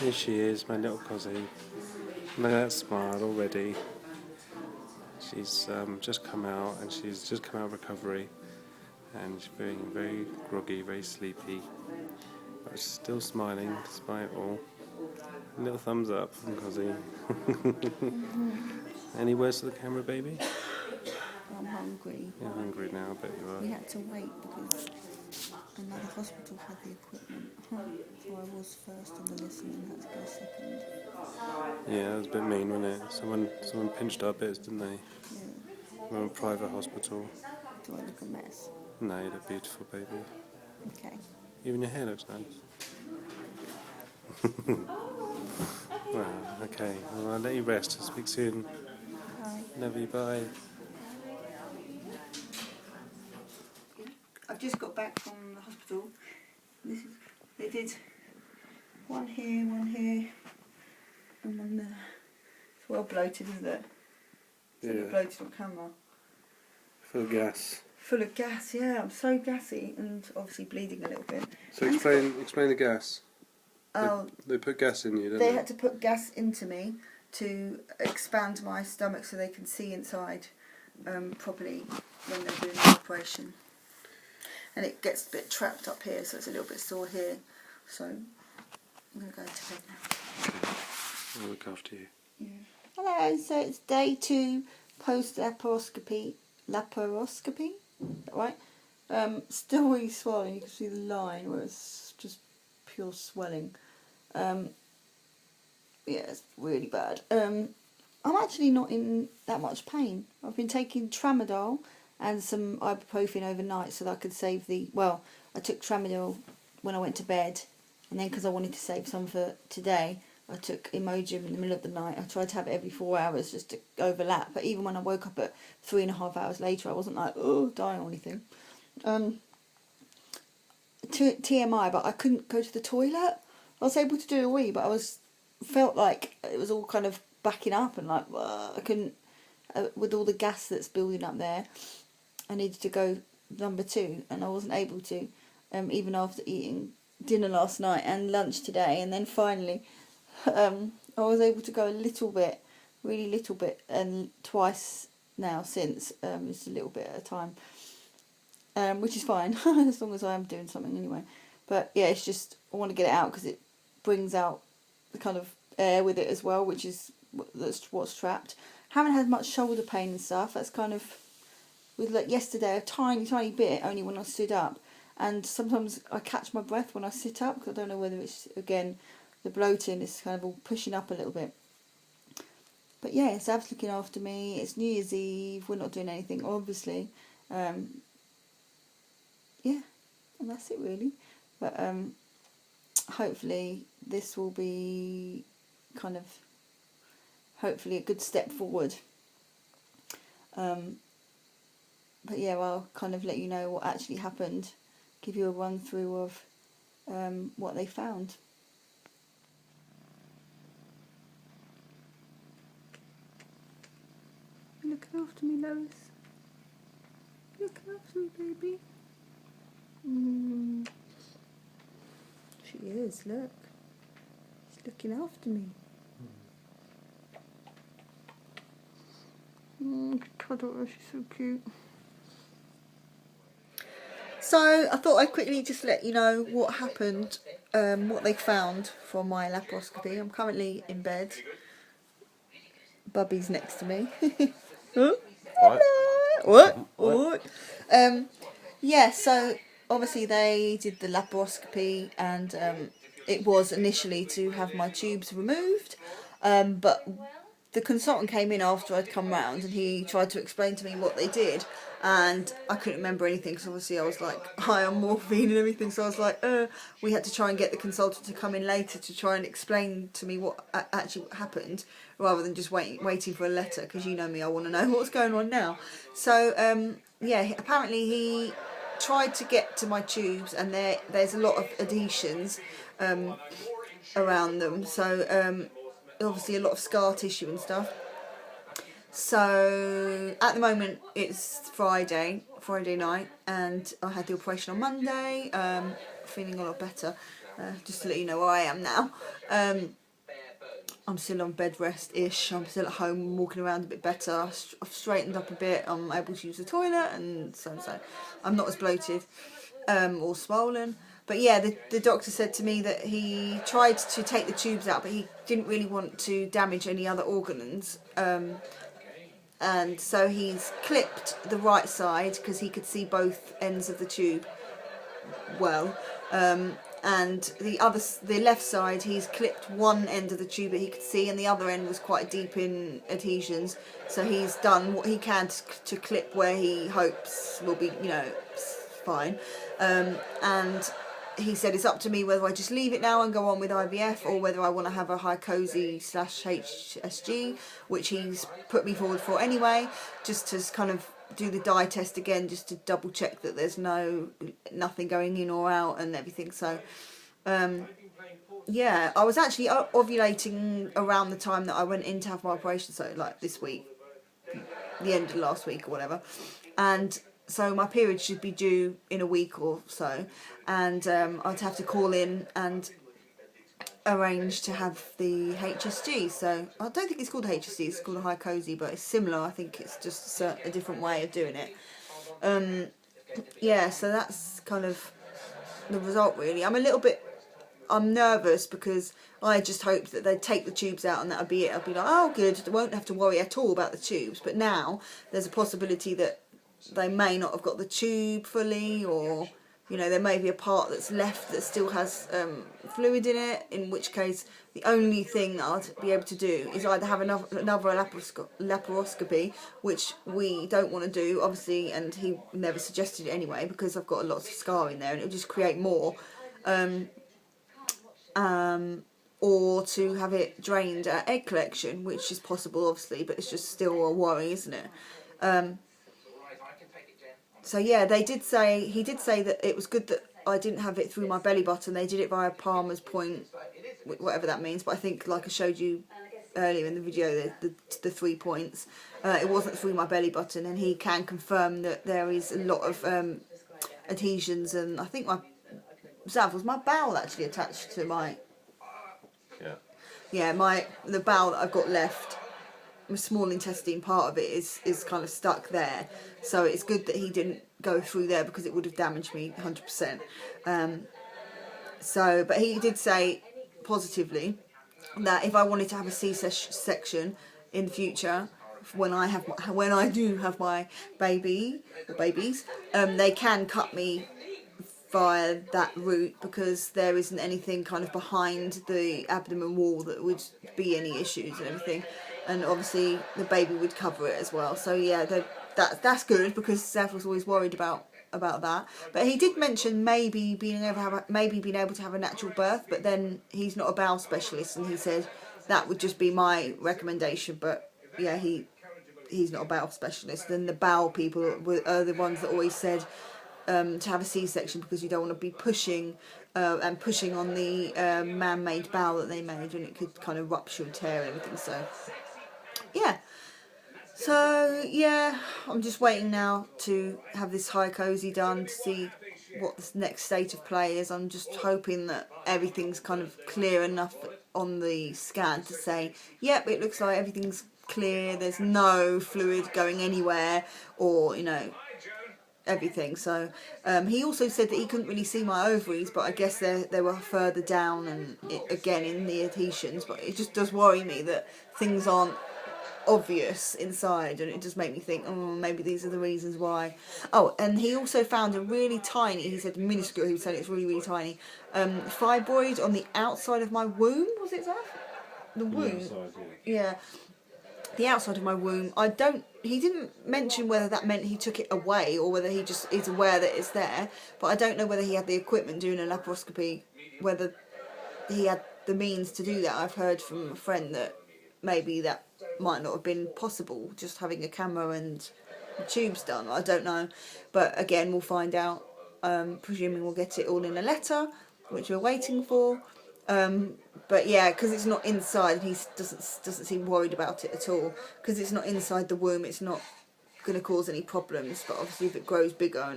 Here she is, my little cosy. Look at that smile already. She's just come out, and she's just come out of recovery, and she's feeling very groggy, very sleepy, but she's still smiling despite all. Little thumbs up from Cosy. Any words to the camera, baby? I'm hungry. You're hungry now, I bet you are. We had to wait because another hospital had the equipment. So I was first on the list and then had to go second. Yeah, that was a bit mean, wasn't it? Someone pinched our bits, didn't they? Yeah. We're in a private hospital. Do I look a mess? No, you look beautiful, baby. Okay. Even your hair looks nice. Well, okay. Well, I'll let you rest. I'll speak soon. Bye. Love you, bye. I've just got back from the hospital. They did one here, and one there. It's well bloated, isn't it? It's Yeah. bloated on camera. Full of gas. Full of gas, yeah. I'm so gassy and obviously bleeding a little bit. So explain the gas. Oh, They put gas in you, didn't they had to put gas into me to expand my stomach so they can see inside properly when they're doing the operation. And it gets a bit trapped up here, so it's a little bit sore here. So I'm going to go to bed now. I'll look after you. Yeah. Hello, so it's day 2 post-laparoscopy. Laparoscopy? Is that right? Still really swollen. You can see the line where it's just pure swelling. Yeah, it's really bad. I'm actually not in that much pain. I've been taking tramadol and some ibuprofen overnight so that I could save I took tramadol when I went to bed, and then because I wanted to save some for today, I took Imodium in the middle of the night. I tried to have it every 4 hours just to overlap, but even when I woke up at 3.5 hours later, I wasn't like, oh, dying or anything. TMI, but I couldn't go to the toilet. I was able to do a wee, but felt like it was all kind of backing up and like, I couldn't, with all the gas that's building up there, I needed to go number 2, and I wasn't able to, even after eating dinner last night and lunch today, and then finally I was able to go a little bit, really little bit, and twice now since, just a little bit at a time, which is fine, as long as I am doing something anyway. But yeah, it's just, I want to get it out because it brings out the kind of air with it as well, which is what's trapped. Haven't had much shoulder pain and stuff. That's kind of, with like yesterday, a tiny bit only when I stood up, and sometimes I catch my breath when I sit up because I don't know whether it's, again, the bloating is kind of all pushing up a little bit. But yeah, Zav's looking after me. It's New Year's Eve. We're not doing anything, obviously. Yeah, and that's it really. But hopefully this will be kind of, hopefully a good step forward. But yeah, I'll kind of let you know what actually happened, give you a run through of what they found. You looking after me, Lois? You looking after me, baby? She is, look. She's looking after me. Cuddle her, she's so cute. So I thought I'd quickly just let you know what happened, what they found from my laparoscopy. I'm currently in bed. Bubby's next to me. Huh? What? Yeah, so obviously they did the laparoscopy, and it was initially to have my tubes removed, but the consultant came in after I'd come round, and he tried to explain to me what they did, and I couldn't remember anything because obviously I was like high on morphine and everything, so I was like, we had to try and get the consultant to come in later to try and explain to me what actually happened, rather than just waiting for a letter, because you know me, I want to know what's going on now. So yeah, apparently he tried to get to my tubes, and there's a lot of adhesions around them, so obviously a lot of scar tissue and stuff. So at the moment it's Friday night, and I had the operation on Monday, feeling a lot better. just to let you know where I am now. I'm still on bed rest-ish. I'm still at home, walking around a bit better. I've straightened up a bit. I'm able to use the toilet and so. I'm not as bloated or swollen. But yeah, the doctor said to me that he tried to take the tubes out, but he didn't really want to damage any other organs. And so he's clipped the right side because he could see both ends of the tube well. And the left side, he's clipped one end of the tube that he could see, and the other end was quite deep in adhesions. So he's done what he can to clip where he hopes will be, fine. And he said it's up to me whether I just leave it now and go on with IVF, or whether I want to have a HyCozy/HSG, which he's put me forward for anyway, just to kind of do the dye test again, just to double check that there's nothing going in or out and everything. So yeah, I was actually ovulating around the time that I went in to have my operation, so like this week, the end of last week or whatever, and so my period should be due in a week or so, and I'd have to call in and arrange to have the HSG. So I don't think it's called HSG, it's called a HyCozy, but it's similar. I think it's just a different way of doing it. Yeah, so that's kind of the result really. I'm nervous because I just hoped that they'd take the tubes out and that'd be it. I'd be like, oh good, I won't have to worry at all about the tubes. But now there's a possibility that they may not have got the tube fully, or there may be a part that's left that still has fluid in it, in which case the only thing I'd be able to do is either have another laparoscopy, which we don't want to do, obviously, and he never suggested it anyway, because I've got a lot of scar in there and it'll just create more, or to have it drained at egg collection, which is possible, obviously, but it's just still a worry, isn't it? So yeah, he did say that it was good that I didn't have it through my belly button. They did it via Palmer's point, whatever that means. But I think, like I showed you earlier in the video, the 3 points, it wasn't through my belly button, and he can confirm that there is a lot of adhesions, and I think was my bowel actually attached to my the bowel that I've got left. My small intestine part of it is kind of stuck there, so it's good that he didn't go through there because it would have damaged me 100%. But he did say positively that if I wanted to have a C-section in the future, when I do have my baby or babies, they can cut me via that route, because there isn't anything kind of behind the abdomen wall that would be any issues and everything. And obviously the baby would cover it as well. So yeah, that's good, because Seth was always worried about that. But he did mention maybe being able to have a natural birth, but then he's not a bowel specialist, and he said that would just be my recommendation. But yeah, he's not a bowel specialist, and the bowel people are the ones that always said to have a C-section, because you don't want to be pushing on the man-made bowel that they made, and it could kind of rupture and tear and everything. So yeah, I'm just waiting now to have this HyCozy done to see what the next state of play is. I'm just hoping that everything's kind of clear enough on the scan to say, yep, it looks like everything's clear, there's no fluid going anywhere, or everything. So he also said that he couldn't really see my ovaries, but I guess they were further down and again in the adhesions. But it just does worry me that things aren't obvious inside, and it just make me think, maybe these are the reasons why. Oh, and he also found a really tiny, he said minuscule, he said it's really tiny, fibroid on the outside of my womb. Was it that? The womb? The outside, yeah. The outside of my womb. He didn't mention whether that meant he took it away or whether he just is aware that it's there, but I don't know whether he had the equipment doing a laparoscopy, whether he had the means to do that. I've heard from a friend that maybe that might not have been possible, just having a camera and the tubes done. I don't know, but again, we'll find out. Presuming we'll get it all in a letter, which we're waiting for. But yeah, because it's not inside, he doesn't seem worried about it at all, because it's not inside the womb, it's not going to cause any problems. But obviously if it grows bigger,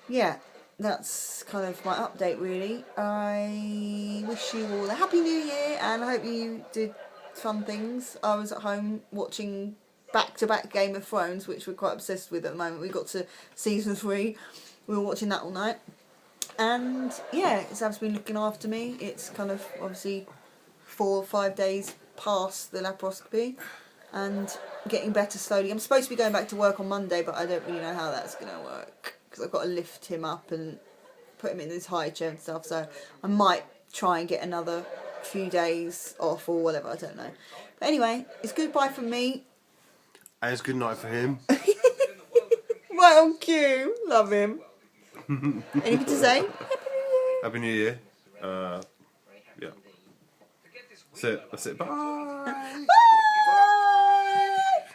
yeah, that's kind of my update, really. I wish you all a happy new year, and I hope you did fun things. I was at home watching back-to-back Game of Thrones, which we're quite obsessed with at the moment. We got to season 3. We were watching that all night. And yeah, Zav's been looking after me. It's kind of obviously 4 or 5 days past the laparoscopy and getting better slowly. I'm supposed to be going back to work on Monday, but I don't really know how that's going to work because I've got to lift him up and put him in his high chair and stuff. So I might try and get another few days off or whatever. I don't know. But anyway, it's goodbye from me. And it's good night for him. Right on cue. Love him. Anything to say? Happy New Year. Yeah. That's it. Bye. Bye.